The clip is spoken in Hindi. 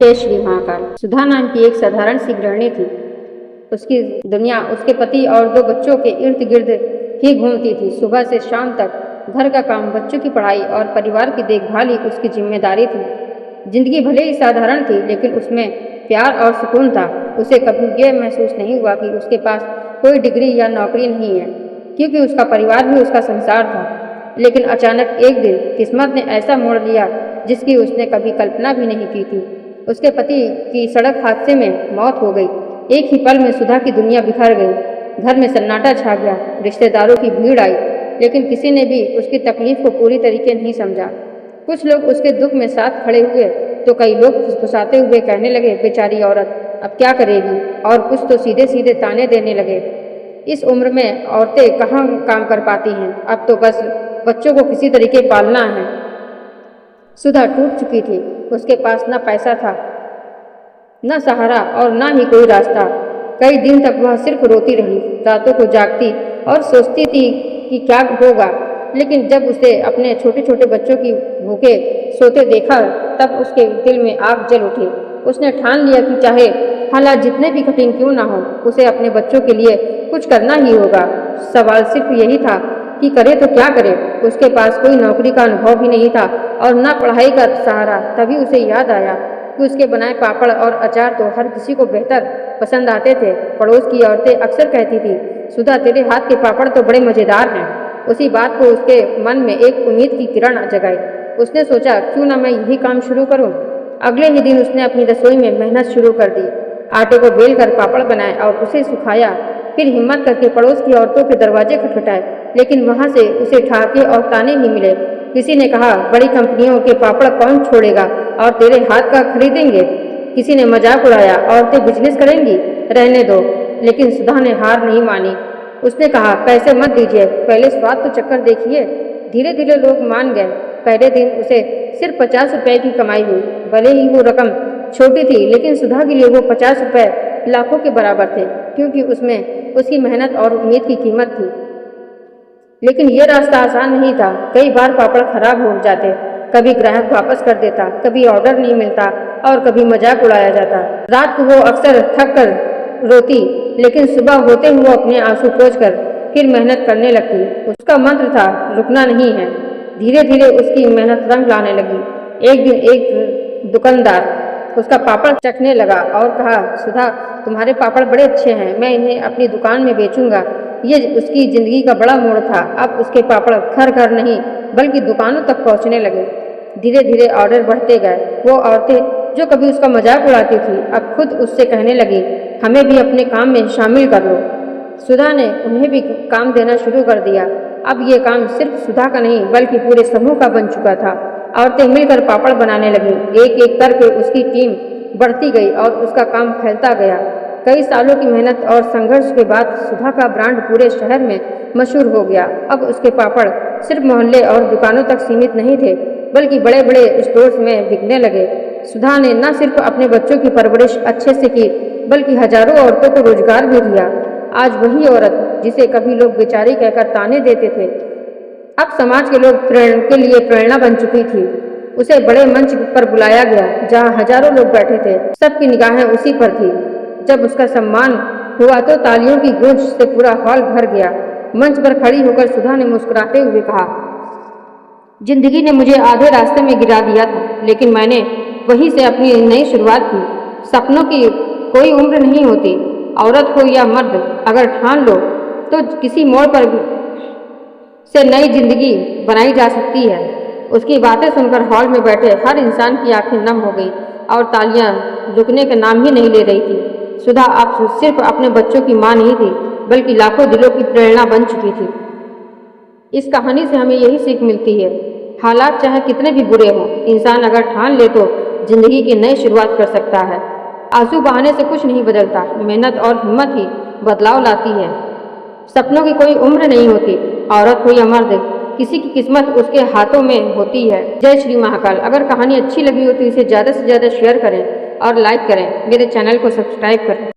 जय श्री महाकाल। सुधा नाम की एक साधारण सी गृहिणी थी। उसकी दुनिया उसके पति और 2 बच्चों के इर्द गिर्द ही घूमती थी। सुबह से शाम तक घर का काम, बच्चों की पढ़ाई और परिवार की देखभाल ही उसकी जिम्मेदारी थी। जिंदगी भले ही साधारण थी, लेकिन उसमें प्यार और सुकून था। उसे कभी यह महसूस नहीं हुआ कि उसके पास कोई डिग्री या नौकरी नहीं है, क्योंकि उसका परिवार भी उसका संसार था। लेकिन अचानक एक दिन किस्मत ने ऐसा मोड़ लिया जिसकी उसने कभी कल्पना भी नहीं की थी। उसके पति की सड़क हादसे में मौत हो गई। एक ही पल में सुधा की दुनिया बिखर गई। घर में सन्नाटा छा गया। रिश्तेदारों की भीड़ आई, लेकिन किसी ने भी उसकी तकलीफ को पूरी तरीके नहीं समझा। कुछ लोग उसके दुख में साथ खड़े हुए, तो कई लोग फुसफुसाते हुए कहने लगे, बेचारी औरत अब क्या करेगी। और कुछ तो सीधे सीधे ताने देने लगे, इस उम्र में औरतें कहाँ काम कर पाती हैं, अब तो बस बच्चों को किसी तरीके पालना है। सुधा टूट चुकी थी। उसके पास न पैसा था, न सहारा और न ही कोई रास्ता। कई दिन तक वह सिर्फ रोती रही, रातों को जागती और सोचती थी कि क्या होगा। लेकिन जब उसे अपने छोटे छोटे बच्चों की भूखे सोते देखा, तब उसके दिल में आग जल उठी। उसने ठान लिया कि चाहे हालात जितने भी कठिन क्यों ना हो, उसे अपने बच्चों के लिए कुछ करना ही होगा। सवाल सिर्फ यही था कि करे तो क्या करे। उसके पास कोई नौकरी का अनुभव भी नहीं था और न पढ़ाई का सहारा। तभी उसे याद आया कि उसके बनाए पापड़ और अचार तो हर किसी को बेहतर पसंद आते थे। पड़ोस की औरतें अक्सर कहती थी, सुधा तेरे हाथ के पापड़ तो बड़े मज़ेदार हैं। उसी बात को उसके मन में एक उम्मीद की किरण जगाई। उसने सोचा, क्यों ना मैं यही काम शुरू करूं। अगले ही दिन उसने अपनी रसोई में मेहनत शुरू कर दी। आटे को बेल कर पापड़ बनाए और उसे सुखाया। फिर हिम्मत करके पड़ोस की औरतों के दरवाजे खटखटाए, लेकिन वहां से उसे ठहाके और ताने ही मिले। किसी ने कहा, बड़ी कंपनियों के पापड़ कौन छोड़ेगा और तेरे हाथ का खरीदेंगे। किसी ने मजाक उड़ाया, औरतें बिजनेस करेंगी, रहने दो। लेकिन सुधा ने हार नहीं मानी। उसने कहा, पैसे मत दीजिए, पहले स्वाद तो चक्कर देखिए। धीरे धीरे लोग मान गए। पहले दिन उसे सिर्फ 50 रुपए की कमाई हुई। भले ही वो रकम छोटी थी, लेकिन सुधा के लिए वो 50 रुपए लाखों के बराबर थे, क्योंकि उसमें उसकी मेहनत और उम्मीद की कीमत थी। लेकिन यह रास्ता आसान नहीं था। कई बार पापड़ खराब हो जाते, कभी ग्राहक वापस कर देता, कभी ऑर्डर नहीं मिलता और कभी मजाक उड़ाया जाता। रात को वो अक्सर थक कर रोती, लेकिन सुबह होते ही वो अपने आंसू पोंछ कर फिर मेहनत करने लगती। उसका मंत्र था, रुकना नहीं है। धीरे धीरे उसकी मेहनत रंग लाने लगी। एक दिन एक दुकानदार उसका पापड़ चखने लगा और कहा, सुधा तुम्हारे पापड़ बड़े अच्छे हैं, मैं इन्हें अपनी दुकान में बेचूंगा। ये उसकी जिंदगी का बड़ा मोड़ था। अब उसके पापड़ घर घर नहीं बल्कि दुकानों तक पहुंचने लगे। धीरे धीरे ऑर्डर बढ़ते गए। वो औरतें जो कभी उसका मजाक उड़ाती थी, अब खुद उससे कहने लगी, हमें भी अपने काम में शामिल कर लो। सुधा ने उन्हें भी काम देना शुरू कर दिया। अब ये काम सिर्फ सुधा का नहीं बल्कि पूरे समूह का बन चुका था। औरतें मिलकर पापड़ बनाने लगी। एक एक करके उसकी टीम बढ़ती गई और उसका काम फैलता गया। कई सालों की मेहनत और संघर्ष के बाद सुधा का ब्रांड पूरे शहर में मशहूर हो गया। अब उसके पापड़ सिर्फ मोहल्ले और दुकानों तक सीमित नहीं थे, बल्कि बड़े बड़े स्टोर्स में बिकने लगे। सुधा ने न सिर्फ अपने बच्चों की परवरिश अच्छे से की, बल्कि हजारों औरतों को रोजगार भी दिया। आज वही औरत जिसे कभी लोग बेचारी कहकर ताने देते थे, अब समाज के लोग के लिए प्रेरणा बन चुकी थी। उसे बड़े मंच पर बुलाया गया, जहां हजारों लोग बैठे थे। सबकी निगाहें उसी पर थी। जब उसका सम्मान हुआ तो तालियों की गूंज से पूरा हॉल भर गया। मंच पर खड़ी होकर सुधा ने मुस्कुराते हुए कहा, जिंदगी ने मुझे आधे रास्ते में गिरा दिया था, लेकिन मैंने वहीं से अपनी नई शुरुआत की। सपनों की कोई उम्र नहीं होती। औरत हो या मर्द, अगर ठान लो तो किसी मोड़ पर से नई जिंदगी बनाई जा सकती है। उसकी बातें सुनकर हॉल में बैठे हर इंसान की आंखें नम हो गई और तालियां रुकने का नाम ही नहीं ले रही थी। सुधा अब सिर्फ अपने बच्चों की मां नहीं थी, बल्कि लाखों दिलों की प्रेरणा बन चुकी थी। इस कहानी से हमें यही सीख मिलती है, हालात चाहे कितने भी बुरे हों, इंसान अगर ठान ले तो जिंदगी की नई शुरुआत कर सकता है। आंसू बहाने से कुछ नहीं बदलता, मेहनत और हिम्मत ही बदलाव लाती है। सपनों की कोई उम्र नहीं होती। औरत हो या मर्द, किसी की किस्मत उसके हाथों में होती है। जय श्री महाकाल। अगर कहानी अच्छी लगी हो तो इसे ज़्यादा से ज़्यादा शेयर करें और लाइक करें। मेरे चैनल को सब्सक्राइब करें।